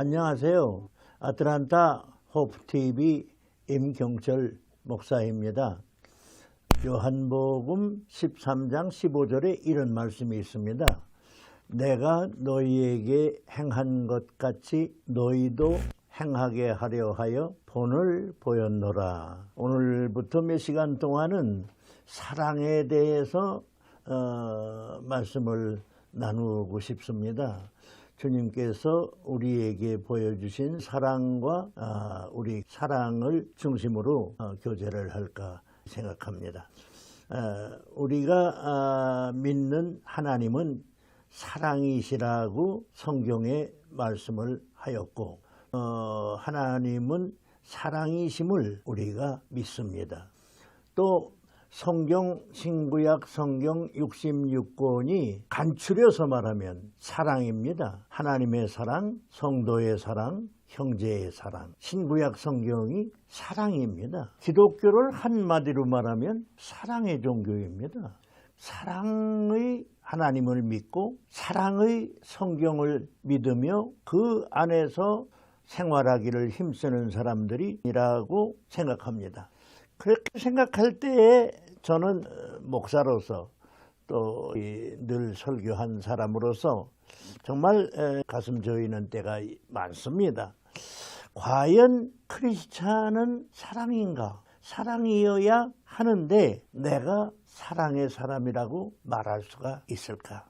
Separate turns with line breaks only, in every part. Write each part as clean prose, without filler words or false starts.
안녕하세요. 아틀란타 호프TV 임경철 목사입니다. 요한복음 13장 15절에 이런 말씀이 있습니다. 내가 너희에게 행한 것 같이 너희도 행하게 하려 하여 본을 보였노라. 오늘부터 몇 시간 동안은 사랑에 대해서 말씀을 나누고 싶습니다. 주님께서 우리에게 보여주신 사랑과 우리 사랑을 중심으로 교제를 할까 생각합니다. 우리가 믿는 하나님은 사랑이시라고 성경에 말씀을 하였고 하나님은 사랑이심을 우리가 믿습니다. 또 성경 신구약 성경 66권이 간추려서 말하면 사랑입니다. 하나님의 사랑, 성도의 사랑, 형제의 사랑. 신구약 성경이 사랑입니다. 기독교를 한마디로 말하면 사랑의 종교입니다. 사랑의 하나님을 믿고 사랑의 성경을 믿으며 그 안에서 생활하기를 힘쓰는 사람들이라고 생각합니다. 그렇게 생각할 때에 저는 목사로서 또 늘 설교한 사람으로서 정말 가슴 저리는 때가 많습니다. 과연 크리스찬은 사랑인가? 사랑이어야 하는데 내가 사랑의 사람이라고 말할 수가 있을까?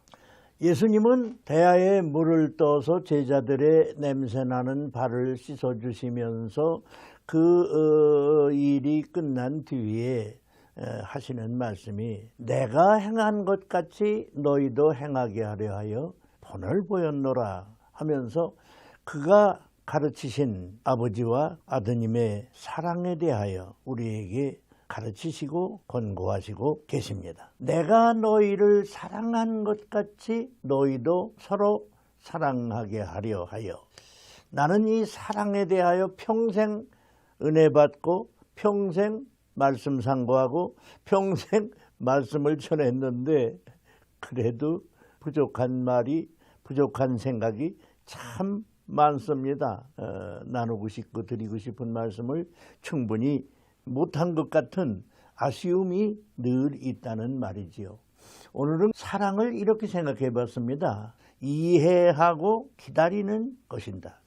예수님은 대야에 물을 떠서 제자들의 냄새나는 발을 씻어주시면서 그 일이 끝난 뒤에 하시는 말씀이 내가 행한 것 같이 너희도 행하게 하려 하여 본을 보였노라 하면서 그가 가르치신 아버지와 아드님의 사랑에 대하여 우리에게 가르치시고 권고하시고 계십니다. 내가 너희를 사랑한 것 같이 너희도 서로 사랑하게 하려 하여 나는 이 사랑에 대하여 평생 은혜 받고 평생 말씀 상고하고 평생 말씀을 전했는데 그래도 부족한 말이 부족한 생각이 참 많습니다. 나누고 싶고 드리고 싶은 말씀을 충분히 못한 것 같은 아쉬움이 늘 있다는 말이지요. 오늘은 사랑을 이렇게 생각해 봤습니다. 이해하고 기다리는 것이다.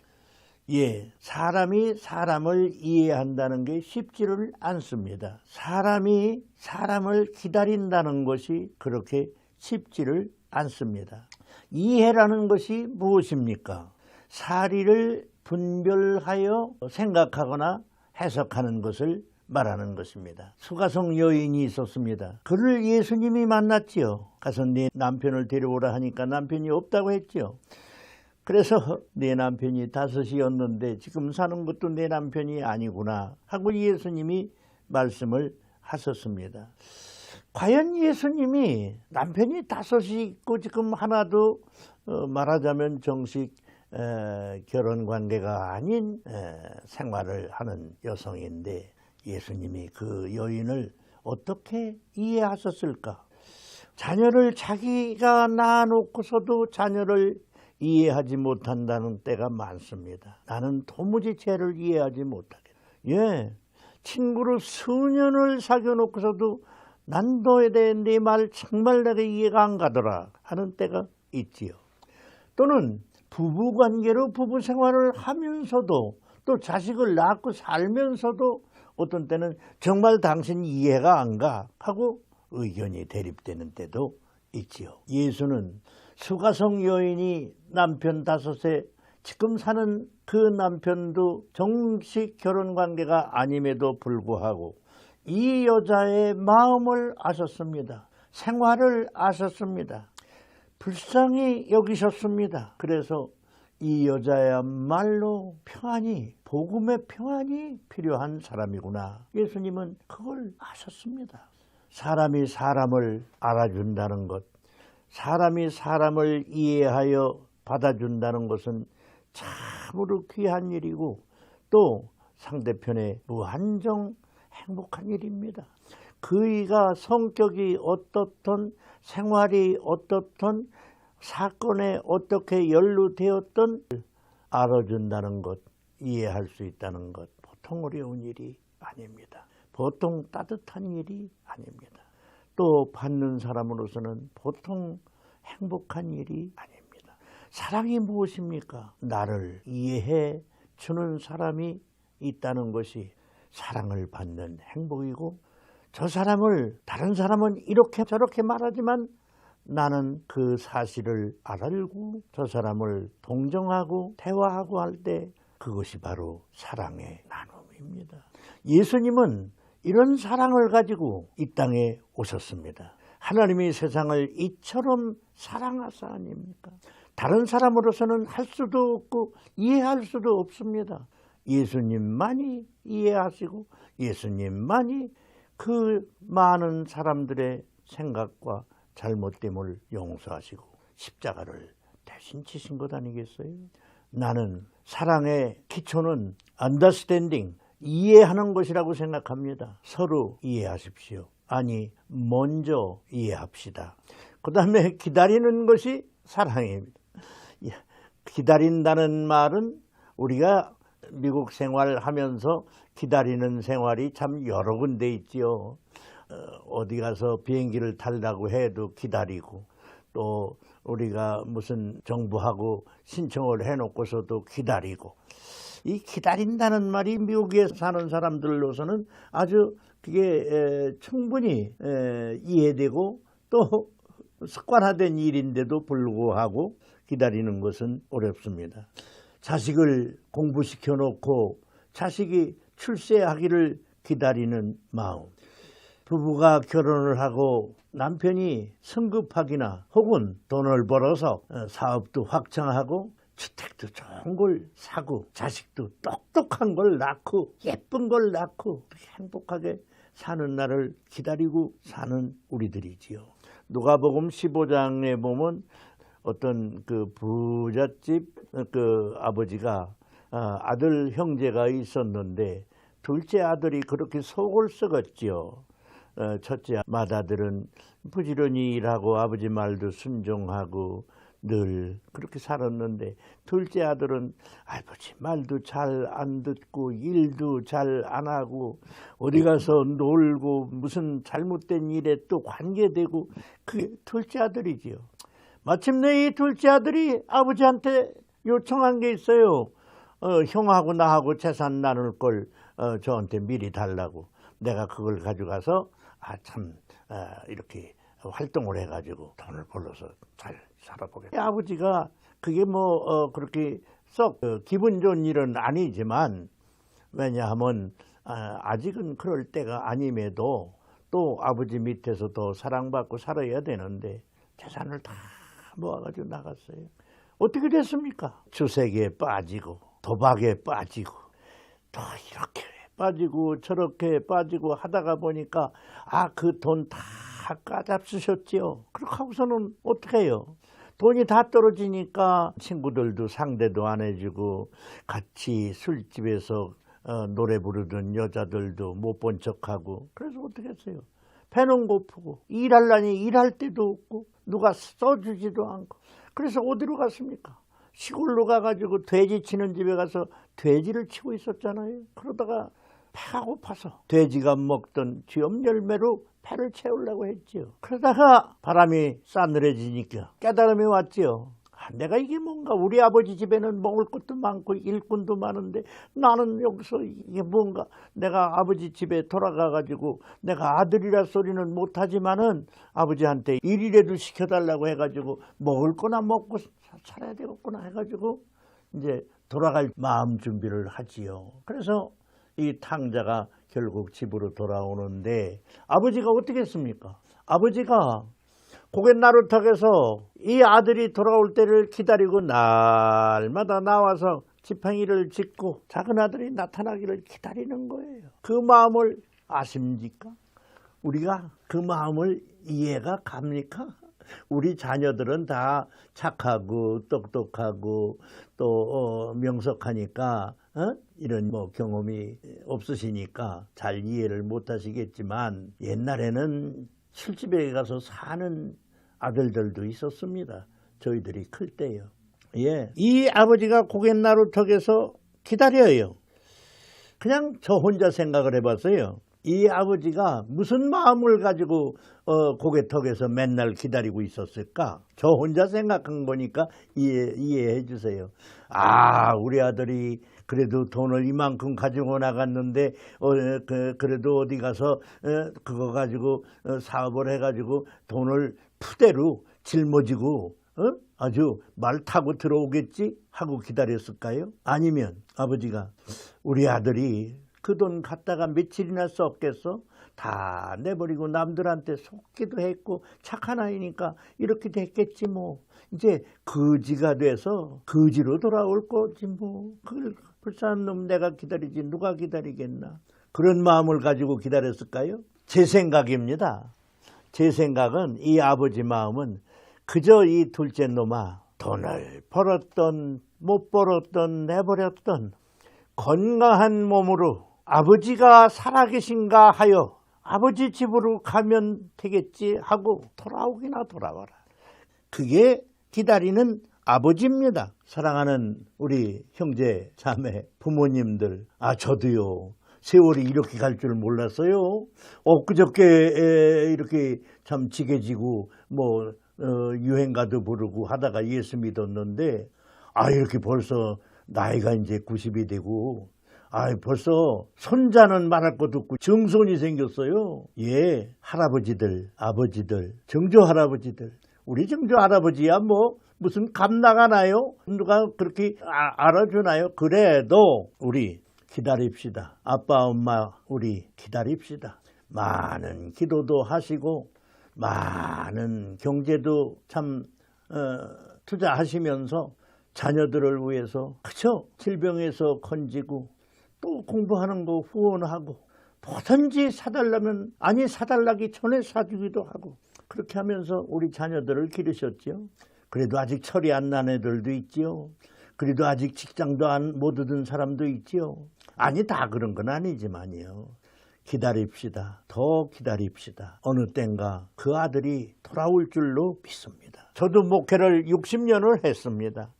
사람이 사람을 이해한다는 게 쉽지를 않습니다. 사람이 사람을 기다린다는 것이 그렇게 쉽지를 않습니다. 이해라는 것이 무엇입니까? 사리를 분별하여 생각하거나 해석하는 것을 말하는 것입니다. 수가성 여인이 있었습니다. 그를 예수님이 만났지요. 가서 네 남편을 데려오라 하니까 남편이 없다고 했지요. 그래서 내 남편이 5이었는데 지금 사는 것도 내 남편이 아니구나 하고 예수님이 말씀을 하셨습니다. 과연 예수님이 남편이 5이 있고 지금 하나도 말하자면 정식 결혼관계가 아닌 생활을 하는 여성인데 예수님이 그 여인을 어떻게 이해하셨을까? 자녀를 자기가 낳아놓고서도 자녀를 이해하지 못한다는 때가 많습니다. 나는 도무지 쟤를 이해하지 못하겠다. 친구를 수년을 사귀어놓고서도 난 너에 대해 네 말 정말 내가 이해가 안 가더라 하는 때가 있지요. 또는 부부관계로 부부생활을 하면서도 또 자식을 낳고 살면서도 어떤 때는 정말 당신 이해가 안 가 하고 의견이 대립되는 때도 있지요. 예수는 수가성 여인이 남편 5에 지금 사는 그 남편도 정식 결혼관계가 아님에도 불구하고 이 여자의 마음을 아셨습니다. 생활을 아셨습니다. 불쌍히 여기셨습니다. 그래서 이 여자야말로 평안이 복음의 평안이 필요한 사람이구나. 예수님은 그걸 아셨습니다. 사람이 사람을 알아준다는 것, 사람이 사람을 이해하여 받아준다는 것은 참으로 귀한 일이고 또 상대편의 무한정 행복한 일입니다. 그이가 성격이 어떻든 생활이 어떻든 사건에 어떻게 연루되었던 알아준다는 것, 이해할 수 있다는 것 보통 어려운 일이 아닙니다. 보통 따뜻한 일이 아닙니다. 또 받는 사람으로서는 보통 행복한 일이 아닙니다. 사랑이 무엇입니까? 나를 이해해 주는 사람이 있다는 것이 사랑을 받는 행복이고, 저 사람을 다른 사람은 이렇게 저렇게 말하지만 나는 그 사실을 알고 저 사람을 동정하고 대화하고 할 때 그것이 바로 사랑의 나눔입니다. 예수님은 이런 사랑을 가지고 이 땅에 오셨습니다. 하나님이 세상을 이처럼 사랑하사 아닙니까? 다른 사람으로서는 할 수도 없고 이해할 수도 없습니다. 예수님만이 이해하시고 예수님만이 그 많은 사람들의 생각과 잘못됨을 용서하시고 십자가를 대신 치신 것 아니겠어요? 나는 사랑의 기초는 understanding, 이해하는 것이라고 생각합니다. 서로 이해하십시오. 아니, 먼저 이해합시다. 그 다음에 기다리는 것이 사랑입니다. 기다린다는 말은 우리가 미국 생활하면서 기다리는 생활이 참 여러 군데 있지요. 어디 가서 비행기를 타려고 해도 기다리고, 또 우리가 무슨 정부하고 신청을 해놓고서도 기다리고, 이 기다린다는 말이 미국에 사는 사람들로서는 아주 그게 충분히 이해되고 또 습관화된 일인데도 불구하고 기다리는 것은 어렵습니다. 자식을 공부시켜 놓고 자식이 출세하기를 기다리는 마음, 부부가 결혼을 하고 남편이 성급하기나 혹은 돈을 벌어서 사업도 확장하고 주택도 좋은 걸 사고 자식도 똑똑한 걸 낳고 예쁜 걸 낳고 행복하게 사는 날을 기다리고 사는 우리들이지요. 누가복음 15장에 보면 어떤 그 부잣집 그 아버지가 아들 형제가 있었는데 둘째 아들이 그렇게 속을 썩었지요. 첫째 맏아들은 부지런히 일하고 아버지 말도 순종하고 늘 그렇게 살았는데, 둘째 아들은 아버지 말도 잘 안 듣고 일도 잘 안 하고 어디 가서 놀고 무슨 잘못된 일에 또 관계되고, 그게 둘째 아들이지요. 마침내 이 둘째 아들이 아버지한테 요청한 게 있어요. 형하고 나하고 재산 나눌 걸 저한테 미리 달라고. 내가 그걸 가져가서 이렇게 활동을 해가지고 돈을 벌어서 잘 살아보겠다. 아버지가 그게 그렇게 썩 기분 좋은 일은 아니지만, 왜냐하면 아직은 그럴 때가 아님에도 또 아버지 밑에서 더 사랑받고 살아야 되는데 재산을 다 모아가지고 나갔어요. 어떻게 됐습니까? 주색에 빠지고 도박에 빠지고 또 이렇게 빠지고 저렇게 빠지고 하다가 보니까 그 돈 다 까잡수셨지요. 그렇게 하고서는 어떻게 해요? 돈이 다 떨어지니까 친구들도 상대도 안 해주고, 같이 술집에서 노래 부르던 여자들도 못 본 척하고, 그래서 어떻게 했어요? 배는 고프고 일하려니 일할 데도 없고 누가 써주지도 않고, 그래서 어디로 갔습니까? 시골로 가가지고 돼지 치는 집에 가서 돼지를 치고 있었잖아요. 그러다가 배가 고파서 돼지가 먹던 쥐엄 열매로 배를 채우려고 했지요. 그러다가 바람이 싸늘해지니까 깨달음이 왔지요. 내가 이게 뭔가, 우리 아버지 집에는 먹을 것도 많고 일꾼도 많은데 나는 여기서 이게 뭔가, 내가 아버지 집에 돌아가가지고 내가 아들이라 소리는 못하지만은 아버지한테 일이라도 시켜달라고 해가지고 먹을 거나 먹고 살아야 되겠구나 해가지고 이제 돌아갈 마음 준비를 하지요. 그래서 이 탕자가 결국 집으로 돌아오는데 아버지가 어떻게 했습니까? 아버지가 고개 나루턱에서 이 아들이 돌아올 때를 기다리고 날마다 나와서 지팡이를 짚고 작은 아들이 나타나기를 기다리는 거예요. 그 마음을 아십니까? 우리가 그 마음을 이해가 갑니까? 우리 자녀들은 다 착하고 똑똑하고 또 명석하니까 이런 경험이 없으시니까 잘 이해를 못 하시겠지만, 옛날에는 술집에 가서 사는 아들들도 있었습니다. 저희들이 클 때요. 예, 이 아버지가 고갯나루턱에서 기다려요. 그냥 저 혼자 생각을 해봤어요. 이 아버지가 무슨 마음을 가지고 고개턱에서 맨날 기다리고 있었을까? 저 혼자 생각한 거니까 이해해 주세요. 아, 우리 아들이 그래도 돈을 이만큼 가지고 나갔는데 그래도 어디 가서 그거 가지고 사업을 해가지고 돈을 푸대로 짊어지고 아주 말 타고 들어오겠지 하고 기다렸을까요? 아니면 아버지가 우리 아들이 그 돈 갖다가 며칠이나 썼겠어? 다 내버리고 남들한테 속기도 했고 착한 아이니까 이렇게 됐겠지 뭐. 이제 거지가 돼서 거지로 돌아올 거지 뭐. 그걸 불쌍한 놈 내가 기다리지 누가 기다리겠나. 그런 마음을 가지고 기다렸을까요? 제 생각입니다. 제 생각은 이 아버지 마음은 그저 이 둘째 놈아 돈을 벌었던 못 벌었던 내버렸던 건강한 몸으로 아버지가 살아계신가 하여 아버지 집으로 가면 되겠지 하고 돌아오기나 돌아와라. 그게 기다리는 아버지입니다. 사랑하는 우리 형제 자매 부모님들, 저도요 세월이 이렇게 갈 줄 몰랐어요. 엊그저께 이렇게 참 지게지고 뭐 유행가도 부르고 하다가 예수 믿었는데 이렇게 벌써 나이가 이제 90이 되고 벌써 손자는 말할 것도 없고 정손이 생겼어요. 예, 할아버지들, 아버지들, 정조 할아버지들. 우리 정조 할아버지야 뭐 무슨 값 나가나요? 누가 그렇게 알아주나요? 그래도 우리 기다립시다. 아빠, 엄마 우리 기다립시다. 많은 기도도 하시고 많은 경제도 참 투자하시면서 자녀들을 위해서 그쵸? 질병에서 건지고 또 공부하는 거 후원하고 뭐든지 사달라면 사달라기 전에 사주기도 하고 그렇게 하면서 우리 자녀들을 기르셨죠. 그래도 아직 철이 안 난 애들도 있지요. 그래도 아직 직장도 못 얻은 사람도 있지요. 다 그런 건 아니지만요. 기다립시다. 더 기다립시다. 어느 땐가 그 아들이 돌아올 줄로 믿습니다. 저도 목회를 60년을 했습니다.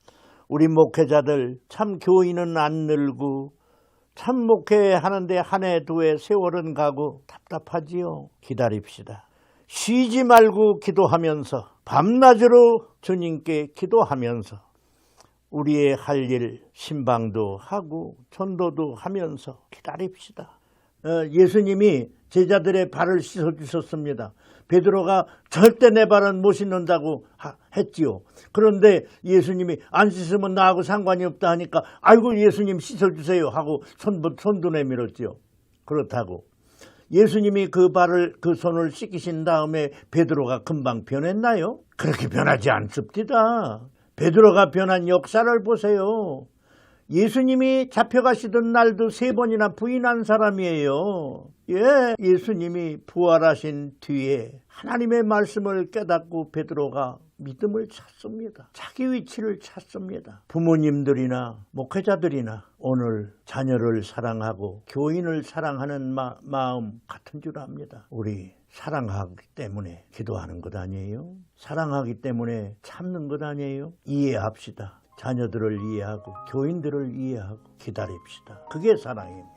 우리 목회자들 참 교인은 안 늘고 참 목회하는데 한 해 두 해 세월은 가고 답답하지요. 기다립시다. 쉬지 말고 기도하면서 밤낮으로 주님께 기도하면서 우리의 할 일 신방도 하고 전도도 하면서 기다립시다. 예수님이 제자들의 발을 씻어주셨습니다. 베드로가 절대 내 발은 못 씻는다고 했지요. 그런데 예수님이 안 씻으면 나하고 상관이 없다 하니까 아이고 예수님 씻어주세요 하고 손도 내밀었지요. 그렇다고 예수님이 그 손을 씻기신 다음에 베드로가 금방 변했나요? 그렇게 변하지 않습니다. 베드로가 변한 역사를 보세요. 예수님이 잡혀가시던 날도 3번이나 부인한 사람이에요. 예수님이 부활하신 뒤에 하나님의 말씀을 깨닫고 베드로가 믿음을 찾습니다. 자기 위치를 찾습니다. 부모님들이나 목회자들이나 오늘 자녀를 사랑하고 교인을 사랑하는 마음 같은 줄 압니다. 우리 사랑하기 때문에 기도하는 것 아니에요? 사랑하기 때문에 참는 것 아니에요? 이해합시다. 자녀들을 이해하고 교인들을 이해하고 기다립시다. 그게 사랑입니다.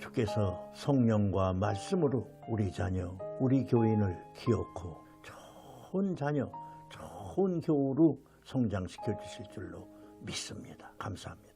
주께서 성령과 말씀으로 우리 자녀, 우리 교인을 기억고 좋은 자녀, 좋은 교우로 성장시켜 주실 줄로 믿습니다. 감사합니다.